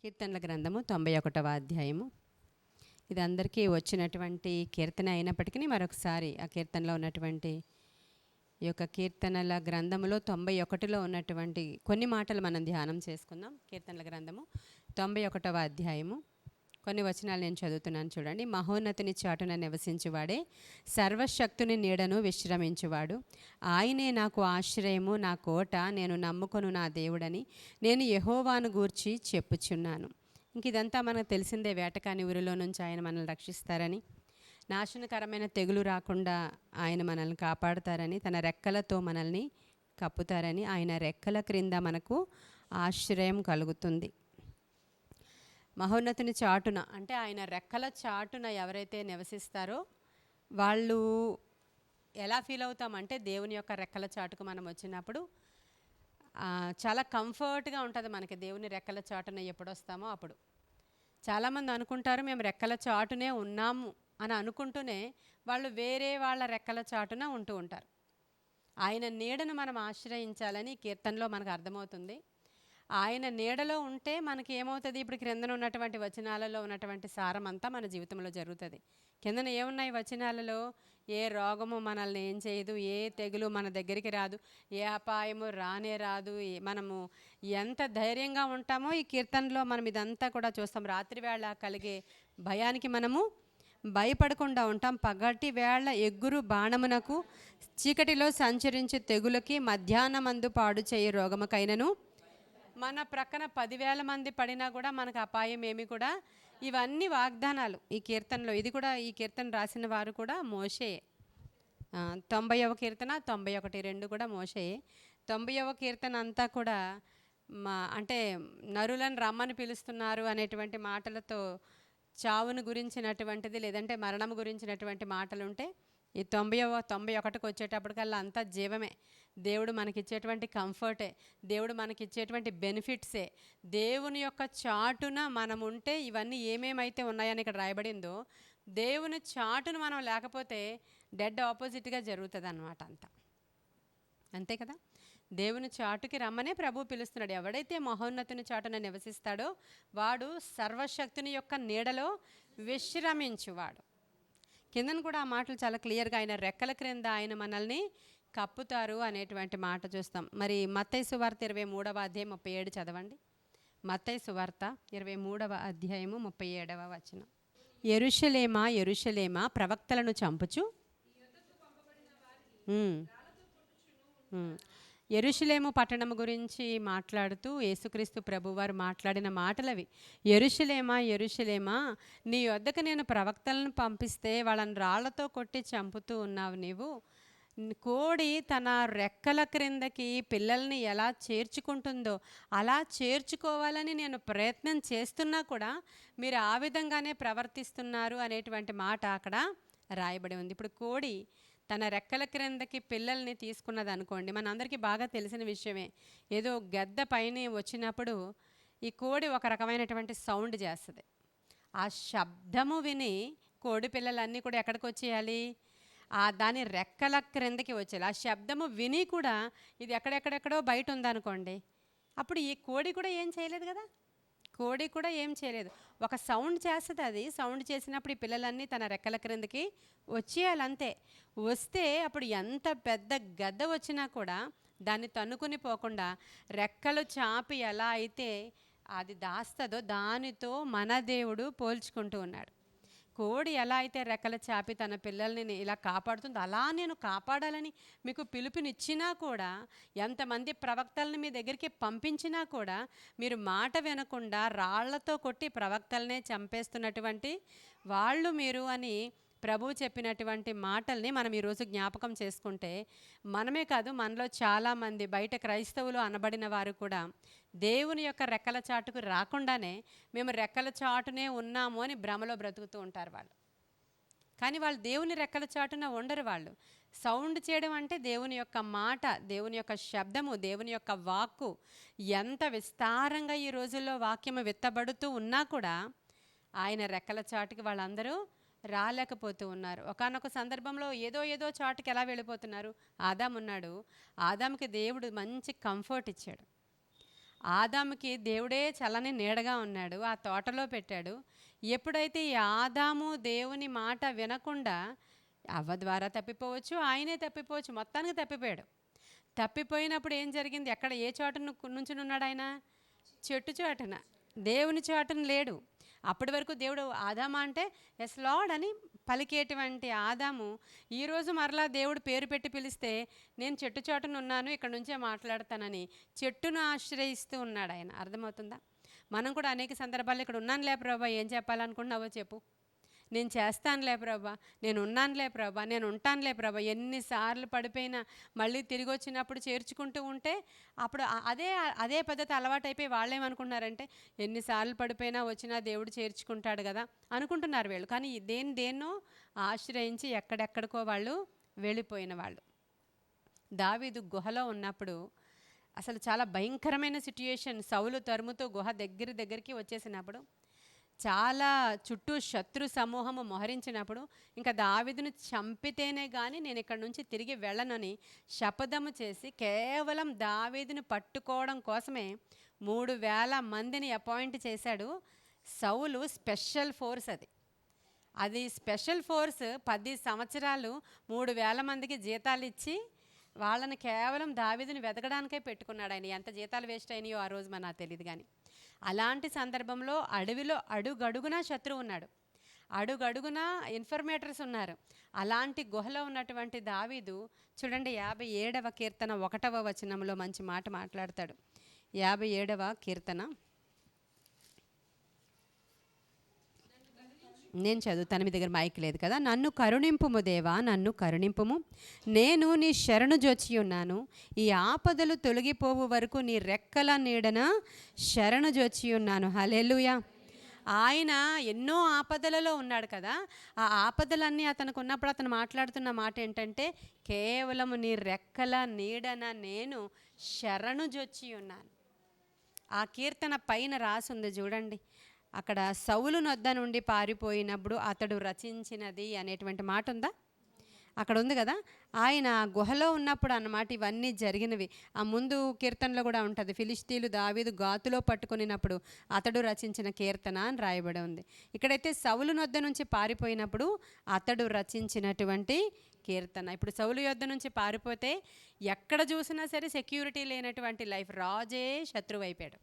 కీర్తనల గ్రంథము 91వ అధ్యాయము. ఇది అందరికీ వచ్చినటువంటి కీర్తన అయినప్పటికీ మరొకసారి ఆ కీర్తనలో ఉన్నటువంటి ఈ యొక్క కీర్తనల గ్రంథములో 91లో ఉన్నటువంటి కొన్ని మాటలు మనం ధ్యానం చేసుకుందాం. కీర్తనల గ్రంథము 91వ అధ్యాయము కొన్ని వచనాలు నేను చదువుతున్నాను, చూడండి. మహోన్నతిని చాటున నివసించువాడే, సర్వశక్తుని నీడను విశ్రమించువాడు. ఆయనే నాకు ఆశ్రయము, నా కోట, నేను నమ్ముకొను నా దేవుడని నేను యెహోవాను గూర్చి చెప్పుచున్నాను. ఇంక ఇదంతా మనకు తెలిసిందే. వేటకాని ఊరిలో నుంచి ఆయన మనల్ని రక్షిస్తారని, నాశనకరమైన తెగులు రాకుండా ఆయన మనల్ని కాపాడుతారని, తన రెక్కలతో మనల్ని కప్పుతారని, ఆయన రెక్కల క్రింద మనకు ఆశ్రయం కలుగుతుంది. మహోన్నతుని చాటున అంటే ఆయన రెక్కల చాటున ఎవరైతే నివసిస్తారో వాళ్ళు ఎలా ఫీల్ అవుతామంటే, దేవుని యొక్క రెక్కల చాటుకు మనం వచ్చినప్పుడు చాలా కంఫర్ట్గా ఉంటుంది మనకి. దేవుని రెక్కల చాటున ఎప్పుడు వస్తామో అప్పుడు. చాలామంది అనుకుంటారు మేము రెక్కల చాటునే ఉన్నాము అని అనుకుంటూనే వాళ్ళు వేరే వాళ్ళ రెక్కల చాటున ఉంటూ ఉంటారు. ఆయన నీడను మనం ఆశ్రయించాలని కీర్తనలో మనకు అర్థమవుతుంది. ఆయన నీడలో ఉంటే మనకి ఏమవుతుంది? ఇప్పుడు క్రిందన ఉన్నటువంటి వచనాలలో ఉన్నటువంటి సారం అంతా మన జీవితంలో జరుగుతుంది. కిందన ఏమున్నాయి వచనాలలో? ఏ రోగము మనల్ని ఏం చేయదు, ఏ తెగులు మన దగ్గరికి రాదు, ఏ అపాయము రానే రాదు. మనము ఎంత ధైర్యంగా ఉంటామో ఈ కీర్తనలో మనం ఇదంతా కూడా చూస్తాం. రాత్రి వేళ కలిగే భయానికి మనము భయపడకుండా ఉంటాం. పగటి వేళ ఎగ్గురు బాణమునకు, చీకటిలో సంచరించి తెగులకి, మధ్యాహ్నమందు పాడు చేయి రోగముకైనను మన ప్రక్కన 10,000 మంది పడినా కూడా మనకు అపాయం ఏమి కూడా. ఇవన్నీ వాగ్దానాలు ఈ కీర్తనలో. ఇది కూడా ఈ కీర్తన రాసిన వారు కూడా మోషేయే. 90వ కీర్తన 91 రెండు కూడా మోషేయే. 90వ కీర్తన అంతా కూడా అంటే నరులను రమ్మని పిలుస్తున్నారు అనేటువంటి మాటలతో చావును గురించినటువంటిది, లేదంటే మరణం గురించినటువంటి మాటలు ఉంటే, ఈ 91కి వచ్చేటప్పటికల్లా అంతా జీవమే. దేవుడు మనకిచ్చేటువంటి కంఫర్టే, దేవుడు మనకిచ్చేటువంటి బెనిఫిట్సే. దేవుని యొక్క చాటున మనం ఉంటే ఇవన్నీ ఏమేమైతే ఉన్నాయని ఇక్కడ రాయబడిందో, దేవుని చాటును మనం లేకపోతే డెడ్ ఆపోజిట్గా జరుగుతుంది అన్నమాట అంతా. అంతే కదా? దేవుని చాటుకి రమ్మనే ప్రభు పిలుస్తున్నాడు. ఎవడైతే మహోన్నతుని చాటున నివసిస్తాడో వాడు సర్వశక్తుని యొక్క నీడలో విశ్రమించువాడు. కిందను కూడా ఆ మాటలు చాలా క్లియర్గా, ఆయన రెక్కల క్రింద ఆయన మనల్ని కప్పుతారు అనేటువంటి మాట చూస్తాం. మరి మత్తయి సువార్త 23వ అధ్యాయం 37 చదవండి. మత్తయి సువార్త 23వ అధ్యాయము 37వ వచనం. యెరూషలేమా యెరూషలేమా, ప్రవక్తలను చంపుచు. యెరూషలేము పట్టణము గురించి మాట్లాడుతూ యేసుక్రీస్తు ప్రభువారు మాట్లాడిన మాటలవి. యెరూషలేమా యెరూషలేమా, నీ వద్దకు నేను ప్రవక్తలను పంపిస్తే వాళ్ళని రాళ్లతో కొట్టి చంపుతూ ఉన్నావు నీవు. కోడి తన రెక్కల క్రిందకి పిల్లల్ని ఎలా చేర్చుకుంటుందో అలా చేర్చుకోవాలని నేను ప్రయత్నం చేస్తున్నా కూడా మీరు ఆ విధంగానే ప్రవర్తిస్తున్నారు అనేటువంటి మాట అక్కడ రాయబడి ఉంది. ఇప్పుడు కోడి తన రెక్కల క్రిందకి పిల్లల్ని తీసుకున్నది అనుకోండి, మనందరికీ బాగా తెలిసిన విషయమే. ఏదో గద్ద పైన వచ్చినప్పుడు ఈ కోడి ఒక రకమైనటువంటి సౌండ్ చేస్తుంది. ఆ శబ్దము విని కోడి పిల్లలన్నీ కూడా ఎక్కడికి వచ్చేయాలి? దాని రెక్కల క్రిందకి వచ్చేయాలి. ఆ శబ్దము విని కూడా ఇది ఎక్కడెక్కడెక్కడో బయట ఉందనుకోండి, అప్పుడు ఈ కోడి కూడా ఏం చేయలేదు కదా. కోడి కూడా ఏం చేయలేదు, ఒక సౌండ్ చేస్తుంది. అది సౌండ్ చేసినప్పుడు ఈ పిల్లలన్నీ తన రెక్కల క్రిందకి వచ్చేయాలి అంతే. వస్తే అప్పుడు ఎంత పెద్ద గద్ద వచ్చినా కూడా దాన్ని తన్నుకుని పోకుండా రెక్కలు చాపి ఎలా అయితే అది దాస్తుందో దానితో మన దేవుడు పోల్చుకుంటూ ఉన్నాడు. కోడి ఎలా అయితే రెక్కలు చాపి తన పిల్లల్ని ఇలా కాపాడుతుందో అలా నేను కాపాడాలని మీకు పిలుపునిచ్చినా కూడా, ఎంతమంది ప్రవక్తల్ని మీ దగ్గరికి పంపించినా కూడా మీరు మాట వినకుండా రాళ్లతో కొట్టి ప్రవక్తలనే చంపేస్తున్నటువంటి వాళ్ళు మీరు అని ప్రభువు చెప్పినటువంటి మాటల్ని మనం ఈరోజు జ్ఞాపకం చేసుకుంటే, మనమే కాదు మనలో చాలామంది బయట క్రైస్తవులు అనబడిన వారు కూడా దేవుని యొక్క రెక్కల చాటుకు రాకుండానే మేము రెక్కల చాటునే ఉన్నాము అని భ్రమలో బ్రతుకుతూ ఉంటారు వాళ్ళు. కానీ వాళ్ళు దేవుని రెక్కల చాటున ఉండరు. వాళ్ళు సౌండ్ చేయడం అంటే దేవుని యొక్క మాట, దేవుని యొక్క శబ్దము, దేవుని యొక్క వాక్కు ఎంత విస్తారంగా ఈ రోజుల్లో వాక్యము విత్తబడుతూ ఉన్నా కూడా ఆయన రెక్కల చాటుకి వాళ్ళందరూ రాలేకపోతూ ఉన్నారు. ఒకానొక సందర్భంలో ఏదో చాటుకి ఎలా వెళ్ళిపోతున్నారు? ఆదాము ఉన్నాడు. ఆదాముకి దేవుడు మంచి కంఫర్ట్ ఇచ్చాడు. ఆదాముకి దేవుడే చల్లని నీడగా ఉన్నాడు, ఆ తోటలో పెట్టాడు. ఎప్పుడైతే ఈ ఆదాము దేవుని మాట వినకుండా, అవ్వ ద్వారా తప్పిపోవచ్చు, ఆయనే తప్పిపోవచ్చు, మొత్తానికి తప్పిపోయాడు. తప్పిపోయినప్పుడు ఏం జరిగింది? ఎక్కడ ఏ చోటను నుంచుని ఉన్నాడు ఆయన? చెట్టు చాటున, దేవుని చాటున లేడు. అప్పటి వరకు దేవుడు ఆదామా అంటే ఎస్ లార్డ్ అని పలికేటువంటి ఆదాము ఈరోజు మరలా దేవుడు పేరు పెట్టి పిలిస్తే నేను చెట్టు చాటున ఉన్నాను, ఇక్కడ నుంచే మాట్లాడతానని చెట్టును ఆశ్రయిస్తూ ఉన్నాడు ఆయన. అర్థమవుతుందా? మనం కూడా అనేక సందర్భాల్లో ఇక్కడ ఉన్నానులే ప్రభా, ఏం చెప్పాలనుకుంటున్నావో చెప్పు, నేను చేస్తానులే ప్రభా, నేను ఉన్నానులే ప్రభా, నేను ఉంటానులే ప్రభా. ఎన్నిసార్లు పడిపోయినా మళ్ళీ తిరిగి వచ్చినప్పుడు చేర్చుకుంటూ ఉంటే అప్పుడు అదే అదే పద్ధతి అలవాటైపోయి వాళ్ళు ఏమనుకుంటున్నారంటే ఎన్నిసార్లు పడిపోయినా వచ్చినా దేవుడు చేర్చుకుంటాడు కదా అనుకుంటున్నారు వీళ్ళు. కానీ దేన్నో ఆశ్రయించి ఎక్కడెక్కడికో వాళ్ళు వెళ్ళిపోయిన వాళ్ళు. దావీదు గుహలో ఉన్నప్పుడు అసలు చాలా భయంకరమైన సిట్యుయేషన్. సౌలు తరుముతూ గుహ దగ్గరికి వచ్చేసినప్పుడు, చాలా చుట్టూ శత్రు సమూహము మోహరించినప్పుడు, ఇంకా దావీదును చంపితేనే కానీ నేను ఇక్కడ నుంచి తిరిగి వెళ్ళనని శపథము చేసి కేవలం దావీదును పట్టుకోవడం కోసమే 3000 మందిని అపాయింట్ చేశాడు సౌలు. స్పెషల్ ఫోర్స్ అది స్పెషల్ ఫోర్స్. 10 సంవత్సరాలు 3000 మందికి జీతాలు ఇచ్చి వాళ్ళని కేవలం దావీదుని వెతకడానికే పెట్టుకున్నాడు ఆయన. ఎంత జీతాలు వేస్ట్ అయినాయో ఆ రోజు నాకు తెలియదు. కానీ అలాంటి సందర్భంలో అడవిలో అడుగడుగునా శత్రువు ఉన్నాడు, అడుగడుగునా ఇన్ఫర్మేటర్స్ ఉన్నారు. అలాంటి గుహలో ఉన్నటువంటి దావీదు చూడండి 57వ కీర్తన 1వ వచనంలో మంచి మాట మాట్లాడతాడు. 57వ కీర్తన నేను చదువుతాను, మీ దగ్గర మైక్ లేదు కదా. నన్ను కరుణింపుము దేవా, నన్ను కరుణింపుము, నేను నీ శరణు జొచ్చి ఉన్నాను. ఈ ఆపదలు తొలగిపోవు వరకు నీ రెక్కల నీడన శరణు జొచ్చి ఉన్నాను. హల్లెలూయా. ఆయన ఎన్నో ఆపదలలో ఉన్నాడు కదా. ఆ ఆపదలన్నీ అతనికి ఉన్నప్పుడు అతను మాట్లాడుతున్న మాట ఏంటంటే కేవలము నీ రెక్కల నీడన నేను శరణు జొచ్చి ఉన్నాను. ఆ కీర్తన పైన రాసుంది చూడండి, అక్కడ సౌలు నొద్ద నుండి పారిపోయినప్పుడు అతడు రచించినది అనేటువంటి మాట ఉందా? అక్కడ ఉంది కదా. ఆయన గుహలో ఉన్నప్పుడు అన్నమాట ఇవన్నీ జరిగినవి. ఆ ముందు కీర్తనలో కూడా ఉంటుంది, ఫిలిష్తీయులు దావీదు గాతులో పట్టుకునినప్పుడు అతడు రచించిన కీర్తన అని రాయబడి ఉంది. ఇక్కడైతే సౌలు నొద్ద నుంచి పారిపోయినప్పుడు అతడు రచించినటువంటి కీర్తన. ఇప్పుడు సౌలు యొద్ద నుంచి పారిపోతే ఎక్కడ చూసినా సరే సెక్యూరిటీ లేనటువంటి లైఫ్. రాజే శత్రువు అయిపోయాడు.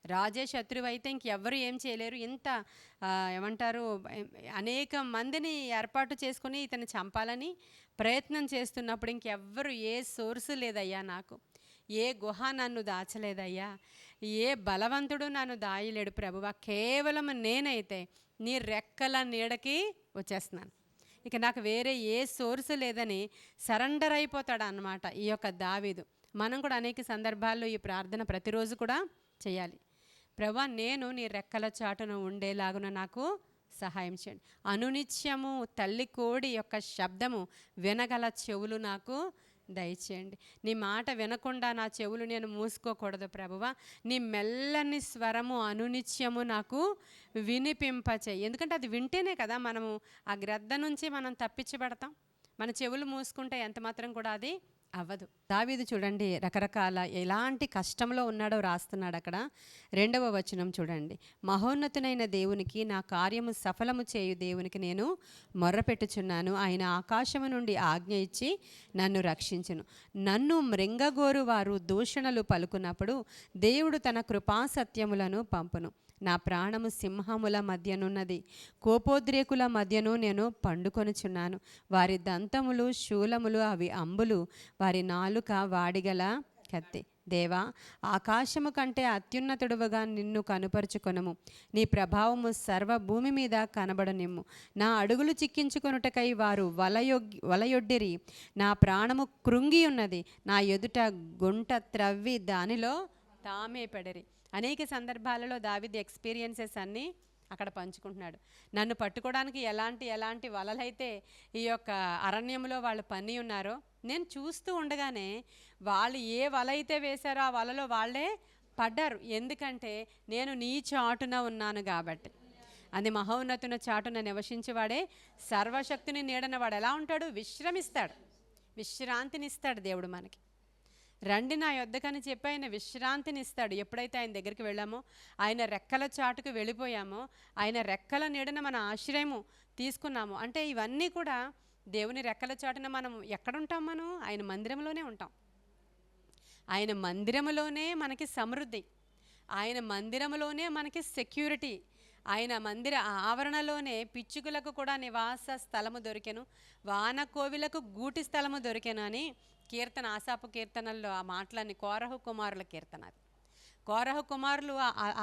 రాజే శత్రువు అయితే ఇంకెవ్వరు ఏం చేయలేరు. ఇంత ఏమంటారు, అనేక మందిని ఏర్పాటు చేసుకుని ఇతను చంపాలని ప్రయత్నం చేస్తున్నప్పుడు ఇంకెవ్వరు, ఏ సోర్సు లేదయ్యా నాకు, ఏ గుహ నన్ను దాచలేదయ్యా, ఏ బలవంతుడు నన్ను దాయలేడు ప్రభువా, కేవలం నేనైతే నీ రెక్కల నీడకి వచ్చేస్తున్నాను, ఇక నాకు వేరే ఏ సోర్సు లేదని సరెండర్ అయిపోతాడు అన్నమాట ఈ యొక్క దావీదు. మనం కూడా అనేక సందర్భాల్లో ఈ ప్రార్థన ప్రతిరోజు కూడా చేయాలి. ప్రభువా, నేను నీ రెక్కల చాటున ఉండేలాగున నాకు సహాయం చేయండి. అనునిత్యము తల్లి కోడి యొక్క శబ్దము వినగల చెవులు నాకు దయచేయండి. నీ మాట వినకుండా నా చెవులు నేను మూసుకోకూడదు ప్రభువా. నీ మెల్లని స్వరము అనునిత్యము నాకు వినిపింపచేయి. ఎందుకంటే అది వింటేనే కదా మనము ఆ గ్రద్ద నుంచి మనం తప్పించబడతాం. మన చెవులు మూసుకుంటే ఎంత మాత్రం కూడా అది అవ్వదు. దావీదు చూడండి రకరకాల ఎలాంటి కష్టంలో ఉన్నాడో రాస్తున్నాడు. అక్కడ 2వ వచనం చూడండి, మహోన్నతునైన దేవునికి, నా కార్యము సఫలము చేయు దేవునికి నేను మొర్రపెట్టుచున్నాను. ఆయన ఆకాశము నుండి ఆజ్ఞ ఇచ్చి నన్ను రక్షించును. నన్ను మృంగగోరు వారు దూషణలు పలుకున్నప్పుడు దేవుడు తన కృపా సత్యములను పంపును. నా ప్రాణము సింహముల మధ్యనున్నది, కోపోద్రేకుల మధ్యను నేను పండుకొనుచున్నాను. వారి దంతములు శూలములు, అవి అంబులు, వారి నాలుక వాడిగల కత్తి. దేవా, ఆకాశము కంటే అత్యున్నతుడువగా నిన్ను కనుపరుచుకొనము. నీ ప్రభావము సర్వభూమి మీద కనబడనిమ్ము. నా అడుగులు చిక్కించుకొనుటకై వారు వలయొడ్డిరి. నా ప్రాణము కృంగి ఉన్నది. నా ఎదుట గుంట త్రవ్వి దానిలో తామే పడిరి. అనేక సందర్భాలలో దావీదు ఎక్స్పీరియన్సెస్ అన్నీ అక్కడ పంచుకుంటున్నాడు. నన్ను పట్టుకోవడానికి ఎలాంటి వలలైతే ఈ యొక్క అరణ్యంలో వాళ్ళు పన్ని ఉన్నారో నేను చూస్తూ ఉండగానే వాళ్ళు ఏ వల అయితే వేశారో ఆ వలలో వాళ్ళే పడ్డారు. ఎందుకంటే నేను నీ చాటున ఉన్నాను కాబట్టి. అది మహోన్నతున చాటున నివసించేవాడే సర్వశక్తిని నీడన వాడు ఎలా ఉంటాడు? విశ్రమిస్తాడు, విశ్రాంతినిస్తాడు దేవుడు మనకి. రండి నా యొద్దకని చెప్పి ఆయన విశ్రాంతిని ఇస్తాడు. ఎప్పుడైతే ఆయన దగ్గరికి వెళ్ళామో, ఆయన రెక్కల చాటుకు వెళ్ళిపోయామో, ఆయన రెక్కల నీడన మన ఆశ్రయము తీసుకున్నాము అంటే ఇవన్నీ కూడా దేవుని రెక్కల చాటున మనం ఎక్కడుంటాం? మనం ఆయన మందిరంలోనే ఉంటాం. ఆయన మందిరములోనే మనకి సమృద్ధి, ఆయన మందిరములోనే మనకి సెక్యూరిటీ, ఆయన మందిర ఆవరణలోనే పిచ్చుకలకు కూడా నివాస స్థలము దొరికెను, వానకోవిలకు గూటి స్థలము దొరికెను అని కీర్తన, ఆసాపు కీర్తనల్లో ఆ మాటలన్నీ కోరహు కుమారుల కీర్తన. అది కోరహు కుమారులు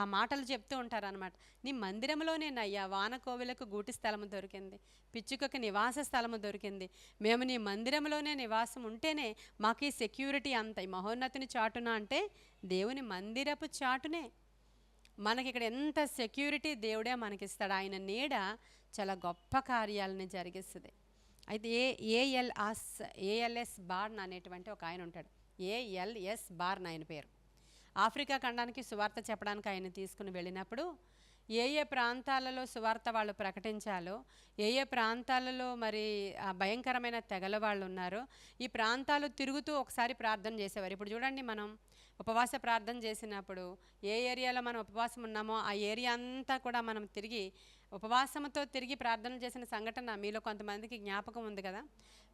ఆ మాటలు చెప్తూ ఉంటారు అనమాట. నీ మందిరంలోనేనయ్యా వానకోవిలకు గూటి స్థలము దొరికింది, పిచ్చుకకి నివాస స్థలము దొరికింది, మేము నీ మందిరంలోనే నివాసం ఉంటేనే మాకు ఈ సెక్యూరిటీ అంత. ఈ మహోన్నతిని చాటున అంటే దేవుని మందిరపు చాటునే మనకి ఇక్కడ ఎంత సెక్యూరిటీ దేవుడే మనకిస్తాడు. ఆయన నీడ చాలా గొప్ప కార్యాలని జరిగిస్తుంది. అయితే ఏఎల్ఎస్ బార్న్ అనేటువంటి ఒక ఆయన ఉంటాడు. ఏఎల్ఎస్ బార్న్ ఆయన పేరు. ఆఫ్రికా ఖండానికి సువార్త చెప్పడానికి ఆయన తీసుకుని వెళ్ళినప్పుడు ఏ ప్రాంతాలలో సువార్త వాళ్ళు ప్రకటించాలో, ఏ ప్రాంతాలలో మరి భయంకరమైన తెగల వాళ్ళు ఉన్నారో ఈ ప్రాంతాలు తిరుగుతూ ఒకసారి ప్రార్థన చేసేవారు. ఇప్పుడు చూడండి, మనం ఉపవాస ప్రార్థన చేసినప్పుడు ఏ ఏరియాలో మనం ఉపవాసం ఉన్నామో ఆ ఏరియా అంతా కూడా మనం తిరిగి ఉపవాసంతో తిరిగి ప్రార్థన చేసిన సంఘటన మీలో కొంతమందికి జ్ఞాపకం ఉంది కదా.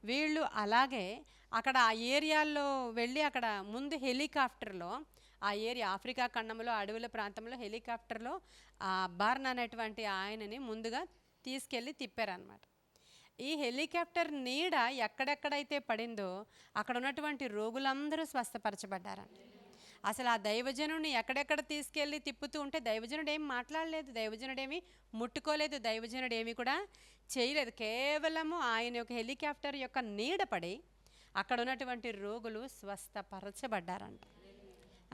వీళ్ళు అలాగే అక్కడ ఆ ఏరియాల్లో వెళ్ళి అక్కడ ముందు హెలికాప్టర్లో ఆ ఏరియా ఆఫ్రికా ఖండంలో అడవుల ప్రాంతంలో హెలికాప్టర్లో ఆ బార్న్ అనేటువంటి ఆయనని ముందుగా తీసుకెళ్ళి తిప్పారనమాట. ఈ హెలికాప్టర్ నీడ ఎక్కడెక్కడైతే పడిందో అక్కడ ఉన్నటువంటి రోగులందరూ స్వస్థపరచబడ్డారంట. అసలు ఆ దైవజనుడిని ఎక్కడెక్కడ తీసుకెళ్ళి తిప్పుతూ ఉంటే దైవజనుడు ఏమి మాట్లాడలేదు, దైవజనుడు ఏమి ముట్టుకోలేదు, దైవజనుడు ఏమి కూడా చేయలేదు. కేవలము ఆయన యొక్క హెలికాప్టర్ యొక్క నీడ పడి అక్కడ ఉన్నటువంటి రోగులు స్వస్థపరచబడ్డారంట.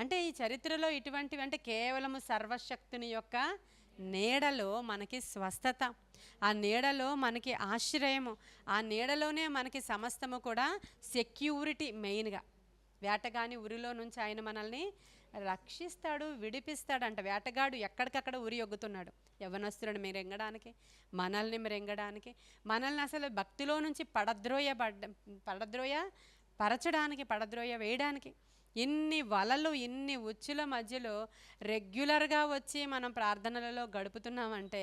అంటే ఈ చరిత్రలో ఇటువంటివి అంటే కేవలము సర్వశక్తుని యొక్క నీడలో మనకి స్వస్థత, ఆ నీడలో మనకి ఆశ్రయము, ఆ నీడలోనే మనకి సమస్తము కూడా సెక్యూరిటీ. మెయిన్గా వేటగాని ఉరిలో నుంచి ఆయన మనల్ని రక్షిస్తాడు, విడిపిస్తాడంట. వేటగాడు ఎక్కడికక్కడ ఉరి ఒగ్గుతున్నాడు యవ్వనస్తులను మిరెంగడానికి, మనల్ని మిరెంగడానికి, మనల్ని అసలు భక్తిలో నుంచి పడద్రోయ వేయడానికి ఇన్ని వలలు, ఇన్ని ఉచ్చుల మధ్యలో రెగ్యులర్గా వచ్చి మనం ప్రార్థనలలో గడుపుతున్నామంటే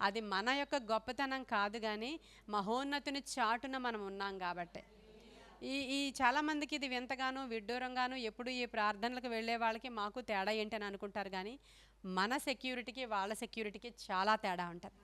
అది మన యొక్క గొప్పతనం కాదు, కానీ మహోన్నతుని చాటున మనం ఉన్నాం కాబట్టి. ఈ చాలామందికి ఇది వింతగాను విడ్డూరంగాను ఎప్పుడు ఈ ప్రార్థనలకు వెళ్ళే వాళ్ళకి మాకు తేడా ఏంటని అనుకుంటారు, కానీ మన సెక్యూరిటీకి వాళ్ళ సెక్యూరిటీకి చాలా తేడా ఉంటుంది.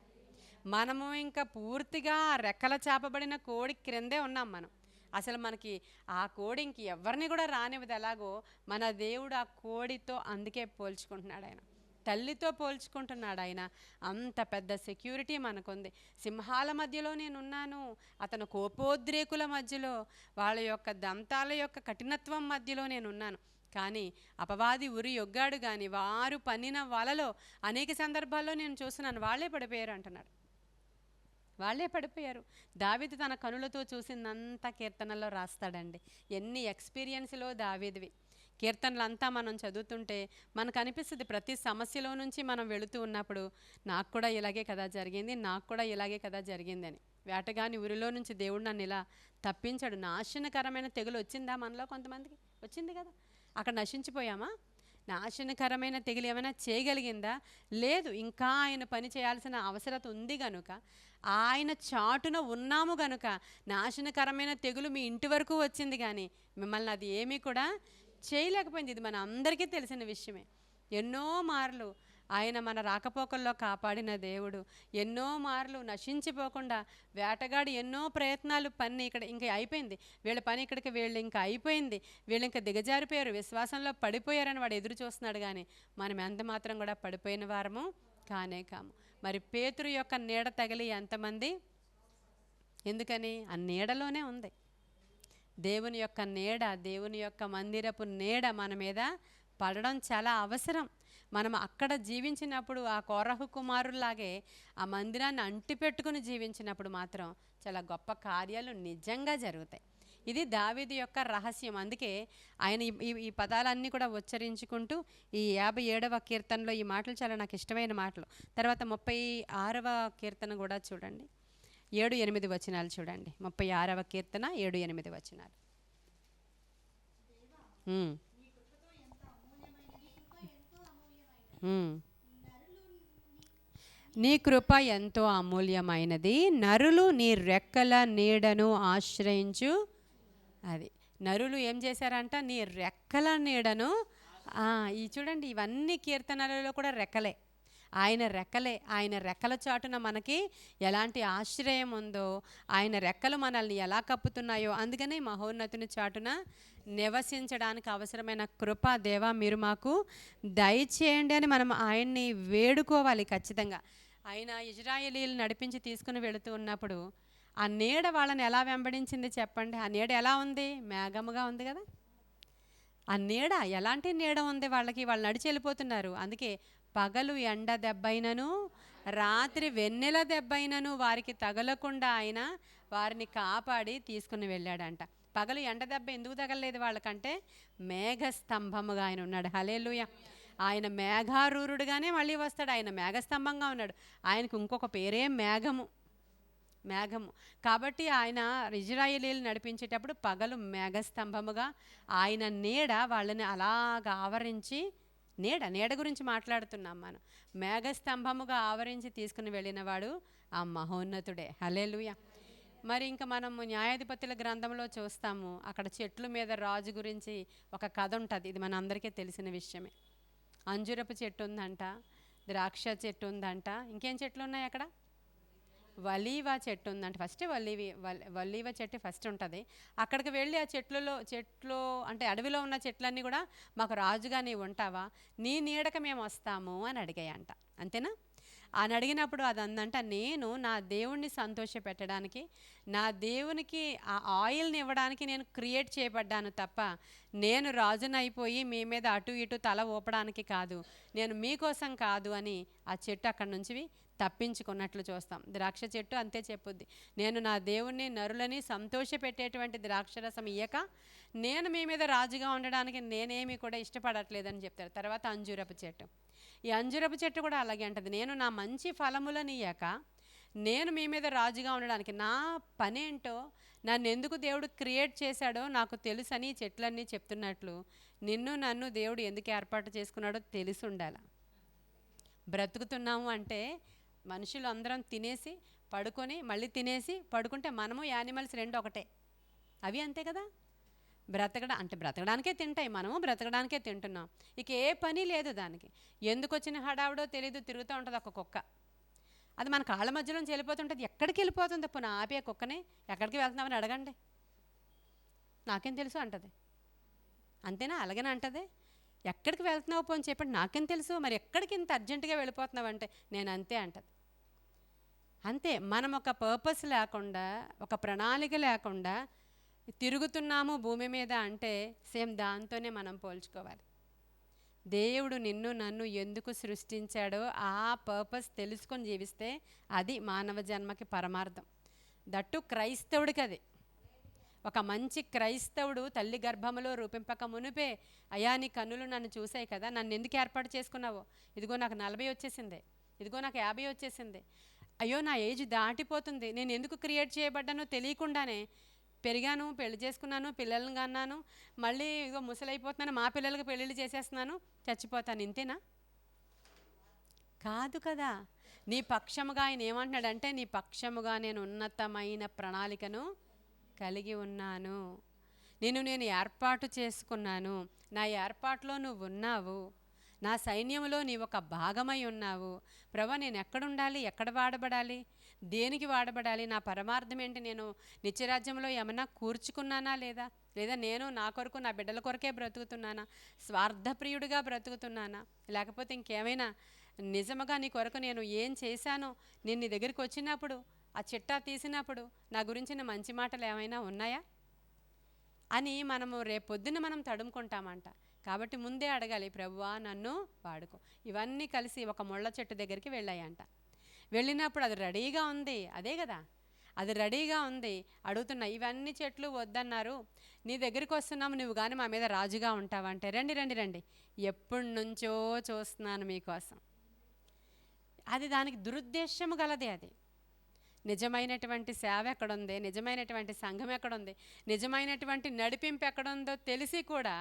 మనము ఇంకా పూర్తిగా రెక్కల చాపబడిన కోడి క్రిందే ఉన్నాం. మనం అసలు మనకి ఆ కోడి ఇంక ఎవరిని కూడా రానివ్వదు. ఎలాగో మన దేవుడు ఆ కోడితో అందుకే పోల్చుకుంటున్నాడు, ఆయన తల్లితో పోల్చుకుంటున్నాడు. ఆయన అంత పెద్ద సెక్యూరిటీ మనకుంది. సింహాల మధ్యలో నేనున్నాను, అతను కోపోద్రేకుల మధ్యలో, వాళ్ళ యొక్క దంతాల యొక్క కఠినత్వం మధ్యలో నేనున్నాను, కానీ అపవాది ఉరి ఒగ్గాడు, కానీ వారు పన్నిన వలలో అనేక సందర్భాల్లో నేను చూస్తున్నాను వాళ్ళే పడిపోయారు అంటున్నాడు. వాళ్ళే పడిపోయారు. దావీదు తన కనులతో చూసిందంతా కీర్తనలో రాస్తాడండి. ఎన్ని ఎక్స్పీరియన్స్లో దావీదువి. కీర్తనలంతా మనం చదువుతుంటే మనకు అనిపిస్తుంది ప్రతి సమస్యలో నుంచి మనం వెళుతూ ఉన్నప్పుడు నాకు కూడా ఇలాగే కదా జరిగింది, నాకు కూడా ఇలాగే కదా జరిగిందని. వేటగాని ఊరిలో నుంచి దేవుడు నన్ను ఇలా తప్పించాడు. నాశనకరమైన తెగులు వచ్చిందా మనలో? కొంతమందికి వచ్చింది కదా. అక్కడ నశించిపోయామా? నాశనకరమైన తెగులు ఏమైనా చేయగలిగిందా? లేదు. ఇంకా ఆయన పని చేయాల్సిన అవసరత ఉంది కనుక, ఆయన చాటున ఉన్నాము గనుక నాశనకరమైన తెగులు మీ ఇంటి వరకు వచ్చింది, కానీ మిమ్మల్ని అది ఏమీ కూడా చేయలేకపోయింది. ఇది మన అందరికీ తెలిసిన విషయమే. ఎన్నో మార్లు ఆయన మన రాకపోకల్లో కాపాడిన దేవుడు. ఎన్నో మార్లు నశించిపోకుండా వేటగాడు ఎన్నో ప్రయత్నాలు పని ఇక్కడ ఇంకా అయిపోయింది, వీళ్ళ పని ఇక్కడికి వీళ్ళు ఇంకా అయిపోయింది, వీళ్ళు ఇంకా దిగజారిపోయారు, విశ్వాసంలో పడిపోయారని వాడు ఎదురు చూస్తున్నాడు, కానీ మనం ఎంత మాత్రం కూడా పడిపోయిన వారము కానే కాము. మరి పేతురు యొక్క నీడ తగిలి ఎంతమంది? ఎందుకని? ఆ నీడలోనే ఉంది దేవుని యొక్క నీడ. దేవుని యొక్క మందిరపు నీడ మన మీద పడడం చాలా అవసరం. మనం అక్కడ జీవించినప్పుడు ఆ కోరహు కుమారులాగే ఆ మందిరాన్ని అంటిపెట్టుకుని జీవించినప్పుడు మాత్రం చాలా గొప్ప కార్యాలు నిజంగా జరుగుతాయి. ఇది దావీదు యొక్క రహస్యం. అందుకే ఆయన ఈ పదాలన్నీ కూడా ఉచ్చరించుకుంటూ ఈ 57వ కీర్తనలో ఈ మాటలు చాలా నాకు ఇష్టమైన మాటలు. తర్వాత 36వ కీర్తన కూడా చూడండి, 7-8 వచనాలు చూడండి. 36వ కీర్తన 7-8 వచనాలు. ఉమ్, ఉమ్. నీ కృప ఎంతో అమూల్యమైనది, నరులు నీ రెక్కల నీడను ఆశ్రయించు. అది నరులు ఏం చేశారంట, నీ రెక్కల నీడను. ఈ చూడండి, ఇవన్నీ కీర్తనలలో కూడా రెక్కలే. ఆయన రెక్కలే, ఆయన రెక్కల చాటున మనకి ఎలాంటి ఆశ్రయం ఉందో, ఆయన రెక్కలు మనల్ని ఎలా కప్పుతున్నాయో, అందుకనే మహోన్నతుని చాటున నివసించడానికి అవసరమైన కృప దేవా మీరు మాకు దయచేయండి అని మనం ఆయన్ని వేడుకోవాలి ఖచ్చితంగా. ఆయన ఇజ్రాయేలీలు నడిపించి తీసుకుని వెళుతూ ఉన్నప్పుడు ఆ నీడ వాళ్ళని ఎలా వెంబడించింది చెప్పండి? ఆ నీడ ఎలా ఉంది? మేఘముగా ఉంది కదా. ఆ నీడ ఎలాంటి నీడ ఉంది వాళ్ళకి? వాళ్ళు నడిచి వెళ్ళిపోతున్నారు. అందుకే పగలు ఎండ దెబ్బైనను రాత్రి వెన్నెల దెబ్బైనను వారికి తగలకుండా ఆయన వారిని కాపాడి తీసుకుని వెళ్ళాడంట. పగలు ఎండ దెబ్బ ఎందుకు తగలలేదు వాళ్ళకంటే మేఘస్తంభముగా ఆయన ఉన్నాడు. హల్లెలూయా. ఆయన మేఘారూరుడుగానే మళ్ళీ వస్తాడు. ఆయన మేఘస్తంభంగా ఉన్నాడు. ఆయనకు ఇంకొక పేరే మేఘము. మేఘము కాబట్టి ఆయన ఇజ్రాయేలీలు నడిపించేటప్పుడు పగలు మేఘస్తంభముగా, ఆయన నీడ వాళ్ళని అలాగా ఆవరించి, నీడ గురించి మాట్లాడుతున్నాం మనం. మేఘస్తంభముగా ఆవరించి తీసుకుని వెళ్ళినవాడు ఆ మహోన్నతుడే. హల్లెలూయా. మరి ఇంకా మనము న్యాయాధిపతుల గ్రంథంలో చూస్తాము, అక్కడ చెట్ల మీద రాజు గురించి ఒక కథ ఉంటుంది. ఇది మన అందరికీ తెలిసిన విషయమే. అంజురపు చెట్టు ఉందంట, ద్రాక్ష చెట్టు ఉందంట, ఇంకేం చెట్లు ఉన్నాయి అక్కడ? వలీవా చెట్టు ఉందంట. ఫస్ట్ వలీవా చెట్టు ఫస్ట్ ఉంటుంది. అక్కడికి వెళ్ళి ఆ చెట్లు అంటే అడవిలో ఉన్న చెట్లన్నీ కూడా, మాకు రాజుగా నీవు ఉంటావా, నీ నీడక మేము వస్తాము అని అడిగాయంట. అంతేనా? అని అడిగినప్పుడు అది అందంట, నేను నా దేవుణ్ణి సంతోష పెట్టడానికి, నా దేవునికి ఆ ఆయిల్ని ఇవ్వడానికి నేను క్రియేట్ చేయబడ్డాను తప్ప, నేను రాజునైపోయి మీ మీద అటు ఇటు తల ఊపడానికి కాదు, నేను మీకోసం కాదు అని ఆ చెట్టు అక్కడి నుంచి తప్పించుకున్నట్లు చూస్తాం. ద్రాక్ష చెట్టు అంతే చెప్పుద్ది, నేను నా దేవుణ్ణి నరులని సంతోష పెట్టేటువంటి ద్రాక్షరసం ఇయ్యక నేను మీ మీద రాజుగా ఉండడానికి నేనేమి కూడా ఇష్టపడట్లేదని చెప్తారు. తర్వాత అంజూరపు చెట్టు, ఈ అంజూరపు చెట్టు కూడా అలాగే అంటది, నేను నా మంచి ఫలములను ఇయ్యక నేను మీ మీద రాజుగా ఉండడానికి, నా పనేంటో, నన్ను ఎందుకు దేవుడు క్రియేట్ చేశాడో నాకు తెలుసని చెట్లన్నీ చెప్తున్నట్లు, నిన్ను నన్ను దేవుడు ఎందుకు ఏర్పాటు చేసుకున్నాడో తెలిసి ఉండాలి. బ్రతుకుతున్నాము అంటే మనుషులు అందరం తినేసి పడుకొని మళ్ళీ తినేసి పడుకుంటే మనము యానిమల్స్ రెండు ఒకటే. అవి అంతే కదా. బ్రతకడానికే తింటాయి, మనము బ్రతకడానికే తింటున్నాం. ఇక ఏ పని లేదు దానికి. ఎందుకు వచ్చిన హడావుడో తెలీదు, తిరుగుతూ ఉంటుంది ఒక కుక్క. అది మన కాళ్ళ మధ్యలోంచి వెళ్ళిపోతుంటుంది. ఎక్కడికి వెళ్ళిపోతుంది? పునః ఆపే కుక్కనే, ఎక్కడికి వెళ్తున్నామని అడగండి, నాకేం తెలుసు అంటది. అంతేనా? అలాగనే అంటది. ఎక్కడికి వెళ్తున్నావు పో అని చెప్పండి, నాకేం తెలుసు. మరి ఎక్కడికి ఇంత అర్జెంటుగా వెళ్ళిపోతున్నావు అంటే నేను అంతే అంటది. అంతే, మనం ఒక పర్పస్ లేకుండా, ఒక ప్రణాళిక లేకుండా తిరుగుతున్నాము భూమి మీద అంటే సేమ్ దాంతోనే మనం పోల్చుకోవాలి. దేవుడు నిన్ను నన్ను ఎందుకు సృష్టించాడో ఆ పర్పస్ తెలుసుకొని జీవిస్తే అది మానవ జన్మకి పరమార్థం. దట్టు క్రైస్తవుడికి అది. ఒక మంచి క్రైస్తవుడు తల్లి గర్భములో రూపింపక మునిపే, అయ్యా నీ కన్నులు నన్ను చూసాయి కదా, నన్ను ఎందుకు ఏర్పాటు చేసుకున్నావో, ఇదిగో నాకు 40 వచ్చేసింది, ఇదిగో నాకు 50 వచ్చేసింది, అయ్యో నా ఏజ్ దాటిపోతుంది, నేను ఎందుకు క్రియేట్ చేయబడ్డానో తెలియకుండానే పెరిగాను, పెళ్లి చేసుకున్నాను, పిల్లల్ని కన్నాను, మళ్ళీ ఇదిగో ముసలైపోతున్నాను, మా పిల్లలకి పెళ్ళిళ్ళు చేసేస్తున్నాను, చచ్చిపోతాను. ఇంతేనా? కాదు కదా. నీ పక్షముగా ఆయన ఏమంటున్నాడంటే, నీ పక్షముగా నేను ఉన్నతమైన ప్రణాళికను కలిగి ఉన్నాను, నేను ఏర్పాటు చేసుకున్నాను, నా ఏర్పాటులో నువ్వు ఉన్నావు, నా సైన్యంలో నీ ఒక భాగమై ఉన్నావు. ప్రభా నేను ఎక్కడుండాలి, ఎక్కడ వాడబడాలి, దేనికి వాడబడాలి, నా పరమార్థం ఏంటి, నేను నిత్యరాజ్యంలో ఏమన్నా కూర్చుకున్నానా లేదా నేను నా కొరకు నా బిడ్డల కొరకే బ్రతుకుతున్నానా, స్వార్థప్రియుడిగా బ్రతుకుతున్నానా, లేకపోతే ఇంకేమైనా నిజముగా నీ కొరకు నేను ఏం చేశానో, నేను నీ దగ్గరికి వచ్చినప్పుడు ఆ చిట్టా తీసినప్పుడు నా గురించిన మంచి మాటలు ఏమైనా ఉన్నాయా అని మనము రేపొద్దున మనం తడుముకుంటామంట. కాబట్టి ముందే అడగాలి, ప్రభువా నన్ను వాడుకో. ఇవన్నీ కలిసి ఒక ముళ్ళ చెట్టు దగ్గరికి వెళ్ళాయంట. వెళ్ళినప్పుడు అది రెడీగా ఉంది, అదే కదా, అది రెడీగా ఉంది. అడుగుతున్నా, ఇవన్నీ చెట్లు వద్దన్నారు, నీ దగ్గరికి వస్తున్నాము, నువ్వు కానీ మా మీద రాజుగా ఉంటావంటే, రండి రండి రండి, ఎప్పటి నుంచో చూస్తున్నాను మీకోసం. అది దానికి దురుద్దేశము గలదే. అది నిజమైనటువంటి సేవ ఎక్కడుంది, నిజమైనటువంటి సంఘం ఎక్కడుంది, నిజమైనటువంటి నడిపింపు ఎక్కడుందో తెలిసి కూడా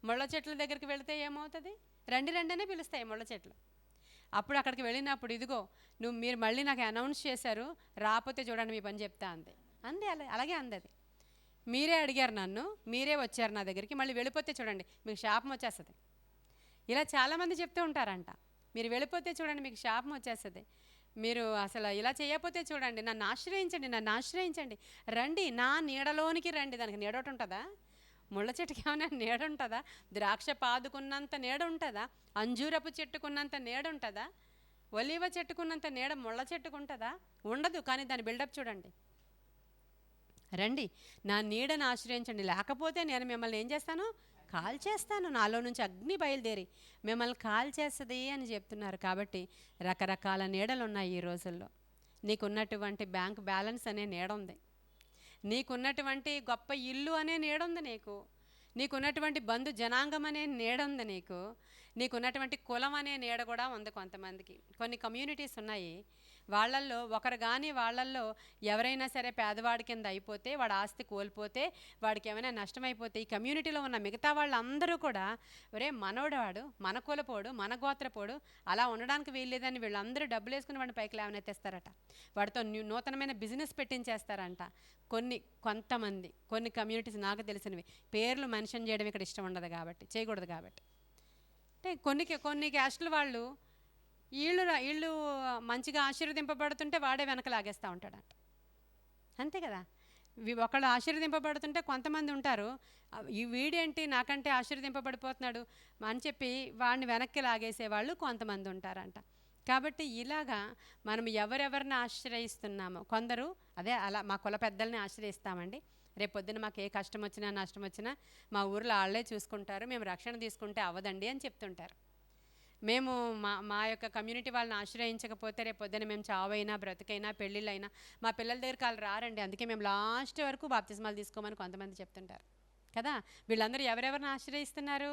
ముళ్ళ చెట్ల దగ్గరికి వెళితే ఏమవుతుంది? రండి రండి అనే పిలుస్తాయి ముళ్ళ చెట్లు. అప్పుడు అక్కడికి వెళ్ళినప్పుడు ఇదిగో మీరు మళ్ళీ నాకు అనౌన్స్ చేశారు, రాకపోతే చూడండి మీ పని చెప్తా అంది. అలాగే అంది. అది మీరే అడిగారు నన్ను, మీరే వచ్చారు నా దగ్గరికి, మళ్ళీ వెళ్ళిపోతే చూడండి మీకు శాపం వచ్చేస్తుంది. ఇలా చాలామంది చెప్తూ ఉంటారంట, మీరు వెళ్ళిపోతే చూడండి మీకు శాపం వచ్చేస్తుంది, మీరు అసలు ఇలా చేయకపోతే చూడండి నన్ను ఆశ్రయించండి, నన్ను ఆశ్రయించండి, రండి నా నీడలోనికి రండి. దానికి నీడ ఒకటి ఉంటుందా? ముళ్ళ చెట్టుకి ఏమైనా నీడ ఉంటుందా? ద్రాక్ష పాదుకున్నంత నీడ ఉంటుందా? అంజూరపు చెట్టుకున్నంత నీడ ఉంటుందా? ఒలీవ చెట్టుకున్నంత నీడ ముళ్ళ చెట్టుకుంటుందా? ఉండదు. కానీ దాని బిల్డప్ చూడండి. రండి నా నీడను ఆశ్రయించండి, లేకపోతే నేను మిమ్మల్ని ఏం చేస్తాను? కాల్చేస్తాను, నాలో నుంచి అగ్ని బయలుదేరి మిమ్మల్ని కాల్చేస్తుంది అని చెప్తున్నారు. కాబట్టి రకరకాల నీడలు ఉన్నాయి ఈ రోజుల్లో. నీకున్నటువంటి బ్యాంక్ బ్యాలెన్స్ అనే నీడ ఉంది, నీకున్నటువంటి గొప్ప ఇల్లు అనే నీడ ఉంది, నీకున్నటువంటి బంధు జనాంగం అనే నీడ ఉంది, నీకున్నటువంటి కులం అనే నీడ కూడా ఉంది. కొంతమందికి కొన్ని కమ్యూనిటీస్ ఉన్నాయి, వాళ్ళల్లో ఒకరు కానీ వాళ్ళల్లో ఎవరైనా సరే పేదవాడి కింద అయిపోతే, వాడు ఆస్తి కోల్పోతే, వాడికి ఏమైనా నష్టమైపోతే ఈ కమ్యూనిటీలో ఉన్న మిగతా వాళ్ళందరూ కూడా ఒరే మనోడవాడు, మన కులపోడు, మన గోత్రపోడు, అలా ఉండడానికి వీల్లేదని వీళ్ళందరూ డబ్బులు వేసుకుని వాడిని పైకి లేవనెత్తేస్తారట. వాడితో నూతనమైన బిజినెస్ పెట్టించేస్తారంట. కొంతమంది కొన్ని కమ్యూనిటీస్ నాకు తెలిసినవి, పేర్లు మెన్షన్ చేయడం ఇక్కడ ఇష్టం ఉండదు కాబట్టి, చేయకూడదు కాబట్టి. అంటే కొన్ని క్యాస్టుల వాళ్ళు వీళ్ళు మంచిగా ఆశీర్వదింపబడుతుంటే వాడే వెనక లాగేస్తూ ఉంటాడంట. అంతే కదా, ఒకళ్ళు ఆశీర్వదింపబడుతుంటే కొంతమంది ఉంటారు, ఈ వీడేంటి నాకంటే ఆశీర్వదింపబడిపోతున్నాడు అని చెప్పి వాడిని వెనక్కి లాగేసేవాళ్ళు కొంతమంది ఉంటారంట. కాబట్టి ఇలాగా మనం ఎవరెవరిని ఆశ్రయిస్తున్నామో, కొందరు అలా మా కుల పెద్దల్ని ఆశ్రయిస్తామండి, రేపు పొద్దున మాకు ఏ కష్టం వచ్చినా నష్టం వచ్చినా మా ఊర్లో వాళ్ళే చూసుకుంటారు, మేము రక్షణ తీసుకుంటే అవ్వదండి అని చెప్తుంటారు. మేము మా యొక్క కమ్యూనిటీ వాళ్ళని ఆశ్రయించకపోతే రేపు పొద్దున మేము చావైనా బ్రతికైనా పెళ్ళిళ్ళైనా మా పిల్లల దగ్గరికి వాళ్ళు రారండి, అందుకే మేము లాస్ట్ వరకు బాప్తిస్మాలు తీసుకోమని కొంతమంది చెప్తుంటారు కదా. వీళ్ళందరూ ఎవరెవరిని ఆశ్రయిస్తున్నారు?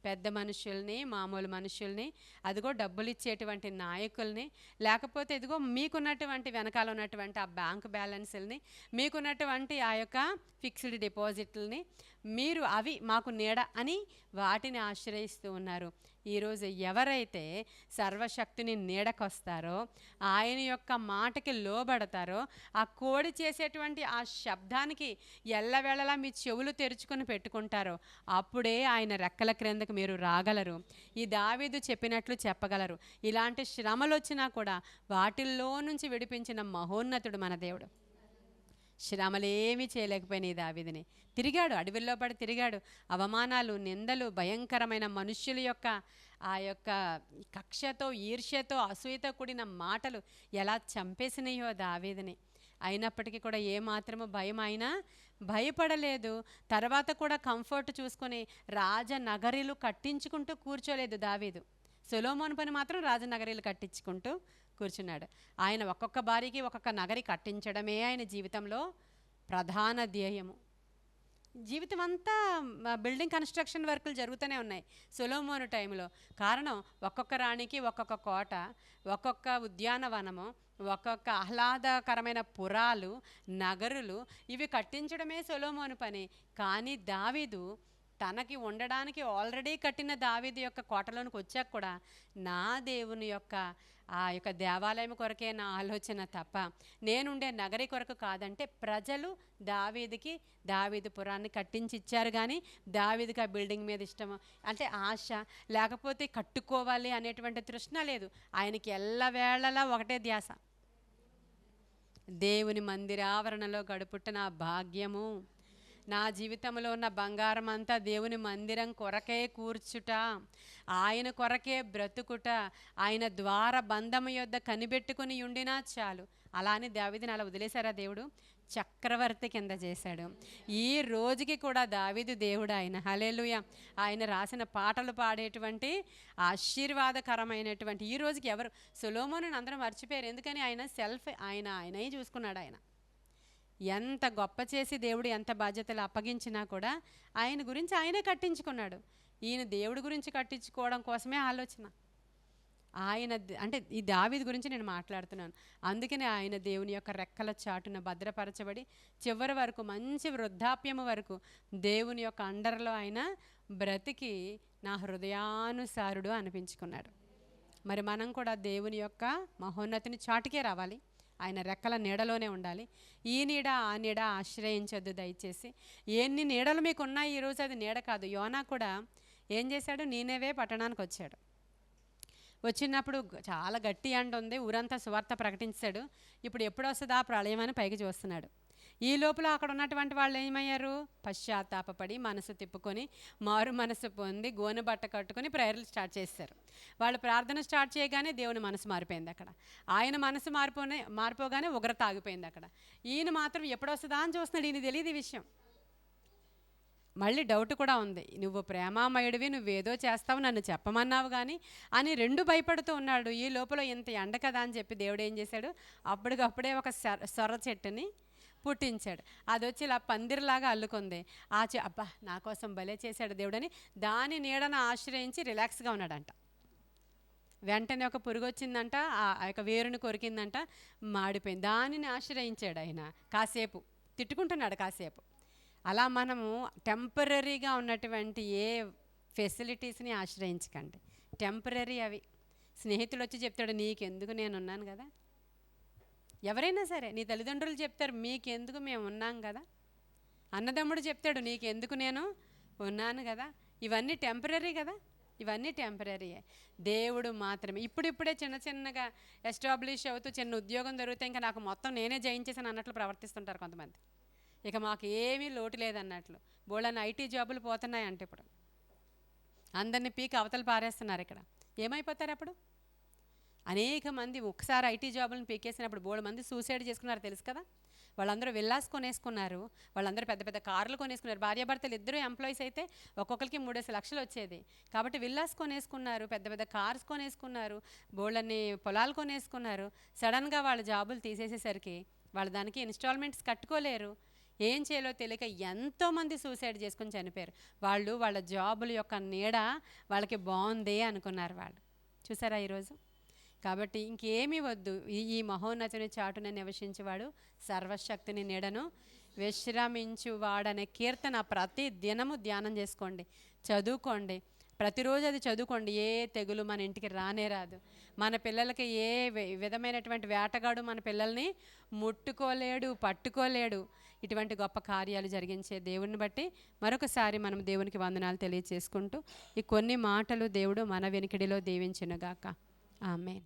పెద్ద మనుషుల్ని, మామూలు మనుషుల్ని, అదిగో డబ్బులు ఇచ్చేటువంటి నాయకుల్ని, లేకపోతే ఇదిగో మీకున్నటువంటి వెనకాల ఉన్నటువంటి ఆ బ్యాంక్ బ్యాలెన్స్ని, మీకున్నటువంటి ఆ యొక్క ఫిక్స్డ్ డిపాజిట్లని, మీరు అవి మాకు నీడ అని వాటిని ఆశ్రయిస్తూ ఉన్నారు. ఈరోజు ఎవరైతే సర్వశక్తిని నీడకొస్తారో, ఆయన యొక్క మాటకి లోబడతారో, ఆ కోడి చేసేటువంటి ఆ శబ్దానికి ఎల్లవేళలా మీ చెవులు తెరుచుకొని పెట్టుకుంటారో, అప్పుడే ఆయన రెక్కల క్రిందకు మీరు రాగలరు. ఈ దావీదు చెప్పినట్లు చెప్పగలరు. ఇలాంటి శ్రమలు వచ్చినా కూడా వాటిల్లో నుంచి విడిపించిన మహోన్నతుడు మన దేవుడు. శ్రమలేమీ చేయలేకపోయినాయి దావీదుని. తిరిగాడు, అడవిలో పడి తిరిగాడు. అవమానాలు, నిందలు, భయంకరమైన మనుష్యుల యొక్క ఆ యొక్క కక్షతో, ఈర్ష్యతో, అసూయతో కూడిన మాటలు ఎలా చంపేసినాయో దావీదుని. అయినప్పటికీ కూడా ఏమాత్రము భయం అయినా భయపడలేదు. తర్వాత కూడా కంఫర్ట్ చూసుకొని రాజనగరీలు కట్టించుకుంటూ కూర్చోలేదు దావీదు. సొలొమోను పని మాత్రం రాజనగరీలు కట్టించుకుంటూ కూర్చున్నాడు. ఆయన ఒక్కొక్క భార్యకి ఒక్కొక్క నగరి కట్టించడమే ఆయన జీవితంలో ప్రధాన ధ్యేయము. జీవితం అంతా బిల్డింగ్ కన్స్ట్రక్షన్ వర్కులు జరుగుతూనే ఉన్నాయి సొలొమోను టైంలో. కారణం ఒక్కొక్క రాణికి ఒక్కొక్క కోట, ఒక్కొక్క ఉద్యానవనము, ఒక్కొక్క ఆహ్లాదకరమైన పురాలు, నగరులు, ఇవి కట్టించడమే సొలొమోను పని. కానీ దావీదు తనకి ఉండడానికి ఆల్రెడీ కట్టిన దావీదు యొక్క కోటలోనికి వచ్చాక కూడా నా దేవుని యొక్క ఆ యొక్క దేవాలయం కొరకే నా ఆలోచన తప్ప నేనుండే నగరి కొరకు కాదంటే, ప్రజలు దావీదు పురాన్ని కట్టించి ఇచ్చారు. కానీ దావీదుకి ఆ బిల్డింగ్ మీద ఇష్టం అంటే ఆశ, లేకపోతే కట్టుకోవాలి అనేటువంటి తృష్ణ లేదు. ఆయనకి ఎల్లవేళలా ఒకటే ధ్యాస, దేవుని మందిరావరణలో గడుపుట నా భాగ్యము. నా జీవితంలో ఉన్న బంగారం అంతా దేవుని మందిరం కొరకే కూర్చుట, ఆయన కొరకే బ్రతుకుట, ఆయన ద్వార బంధము యొద్ద కనిపెట్టుకుని ఉండినా చాలు. అలా అని దావీదుని అలా వదిలేశారా దేవుడు? చక్రవర్తి కింద చేశాడు. ఈ రోజుకి కూడా దావీదు దేవుడు ఆయన. హల్లెలూయా. ఆయన రాసిన పాటలు పాడేటువంటి ఆశీర్వాదకరమైనటువంటి ఈ రోజుకి ఎవరు సొలొమోనుని అందరూ మర్చిపోయారు. ఎందుకని ఆయనే చూసుకున్నాడు. ఆయన ఎంత గొప్ప చేసి దేవుడు ఎంత బాధ్యతలు అప్పగించినా కూడా ఆయన గురించి ఆయనే కట్టించుకున్నాడు. ఈయన దేవుడి గురించి కట్టించుకోవడం కోసమే ఆలోచన. అంటే ఈ దావీదు గురించి నేను మాట్లాడుతున్నాను. అందుకనే ఆయన దేవుని యొక్క రెక్కల చాటున భద్రపరచబడి చివరి వరకు మంచి వృద్ధాప్యము వరకు దేవుని యొక్క అండర్లో ఆయన బ్రతికి నా హృదయానుసారుడు అనిపించుకున్నాడు. మరి మనం కూడా దేవుని యొక్క మహోన్నతిని చాటుకే రావాలి, ఆయన రెక్కల నీడలోనే ఉండాలి. ఈ నీడ ఆ నీడ ఆశ్రయించొద్దు దయచేసి. ఎన్ని నీడలు మీకు ఉన్నాయి ఈరోజు, అది నీడ కాదు. యోనా కూడా ఏం చేశాడు, నీనేవే పట్టణానికి వచ్చాడు. వచ్చినప్పుడు చాలా గట్టి ఎండ ఉంది, ఊరంతా సువార్త ప్రకటించాడు. ఇప్పుడు ఎప్పుడు వస్తుందా ప్రళయం అని పైకి చూస్తున్నాడు. ఈ లోపల అక్కడ ఉన్నటువంటి వాళ్ళు ఏమయ్యారు, పశ్చాత్తాపపడి మనసు తిప్పుకొని మారు మనసు పొంది గోనె బట్ట కట్టుకొని ప్రేయర్లు స్టార్ట్ చేశారు. వాళ్ళు ప్రార్థన స్టార్ట్ చేయగానే దేవుని మనసు మారిపోయింది అక్కడ. ఆయన మనసు మారిపోగానే ఉగ్రత ఆగిపోయింది అక్కడ. ఈయన మాత్రం ఎప్పుడు వస్తుందా అని చూస్తున్నాడు. ఈయన తెలియదు ఈ విషయం. మళ్ళీ డౌట్ కూడా ఉంది, నువ్వు ప్రేమామయుడివి, నువ్వేదో చేస్తావు, నన్ను చెప్పమన్నావు కానీ అని రెండు భయపడుతూ ఉన్నాడు. ఈ లోపల ఇంత ఎండ కదా అని చెప్పి దేవుడు ఏం చేశాడు, అప్పటికప్పుడే ఒక సొర చెట్టుని పుట్టించాడు. అది వచ్చి ఇలా పందిరిలాగా అల్లుకుంది. అబ్బా నా కోసం భలే చేశాడు దేవుడని దాని నీడను ఆశ్రయించి రిలాక్స్గా ఉన్నాడంట. వెంటనే ఒక పురుగు వచ్చిందంట, ఆ యొక్క వేరుని కొరికిందంట, మాడిపోయింది. దానిని ఆశ్రయించాడు ఆయన. కాసేపు తిట్టుకుంటున్నాడు కాసేపు. అలా మనము టెంపరీగా ఉన్నటువంటి ఏ ఫెసిలిటీస్ని ఆశ్రయించకండి. టెంపరీ అవి. స్నేహితుడు వచ్చి చెప్తాడు, నీకెందుకు నేను ఉన్నాను కదా. ఎవరైనా సరే, నీ తల్లిదండ్రులు చెప్తారు, మీకెందుకు మేము ఉన్నాం కదా. అన్నదమ్ముడు చెప్తాడు, నీకెందుకు నేను ఉన్నాను కదా. ఇవన్నీ టెంపరీ కదా, ఇవన్నీ టెంపరీయే. దేవుడు మాత్రమే ఇప్పుడిప్పుడే చిన్న చిన్నగా ఎస్టాబ్లిష్ అవుతూ చిన్న ఉద్యోగం దొరికితే ఇంకా నాకు మొత్తం నేనే జయించేసాను అన్నట్లు ప్రవర్తిస్తుంటారు కొంతమంది. ఇక మాకు ఏమీ లోటు లేదన్నట్లు. బోళ్ళని ఐటీ జాబులు పోతున్నాయంటే ఇప్పుడు అందరినీ పీక్ అవతలు పారేస్తున్నారు. ఇక్కడ ఏమైపోతారు అప్పుడు? అనేక మంది ఒకసారి ఐటీ జాబులను పీకేసినప్పుడు బోళ్ళ మంది సూసైడ్ చేసుకున్నారు తెలుసు కదా. వాళ్ళందరూ విల్లాస్ కొనేసుకున్నారు, వాళ్ళందరూ పెద్ద పెద్ద కార్లు కొనేసుకున్నారు. భార్యాభర్తలు ఇద్దరు ఎంప్లాయీస్ అయితే ఒక్కొక్కరికి 3 లక్షలు వచ్చేది. కాబట్టి విల్లాస్ కొనేసుకున్నారు, పెద్ద పెద్ద కార్స్ కొనేసుకున్నారు, బోళ్ళని పొలాలు కొనేసుకున్నారు. సడన్గా వాళ్ళ జాబులు తీసేసేసరికి వాళ్ళు దానికి ఇన్స్టాల్మెంట్స్ కట్టుకోలేరు. ఏం చేయాలో తెలియక ఎంతోమంది సూసైడ్ చేసుకుని చనిపోయారు. వాళ్ళు వాళ్ళ జాబుల యొక్క నీడ వాళ్ళకి బాగుంది అనుకున్నారు వాళ్ళు. చూసారా ఈరోజు? కాబట్టి ఇంకేమీ వద్దు. ఈ మహోన్నతుని చాటున నివసించేవాడు సర్వశక్తిని నీడను విశ్రమించువాడనే కీర్తన ప్రతి దినము ధ్యానం చేసుకోండి, చదువుకోండి. ప్రతిరోజు అది చదువుకోండి. ఏ తెగులు మన ఇంటికి రానే రాదు. మన పిల్లలకి ఏ విధమైనటువంటి వేటగాడు మన పిల్లల్ని ముట్టుకోలేడు, పట్టుకోలేడు. ఇటువంటి గొప్ప కార్యాలు జరిగించే దేవుడిని బట్టి మరొకసారి మనం దేవునికి వందనాలు తెలియచేసుకుంటూ ఈ కొన్ని మాటలు దేవుడు మన వెనుకడిలో దీవించునుగాక. ఆమేన్.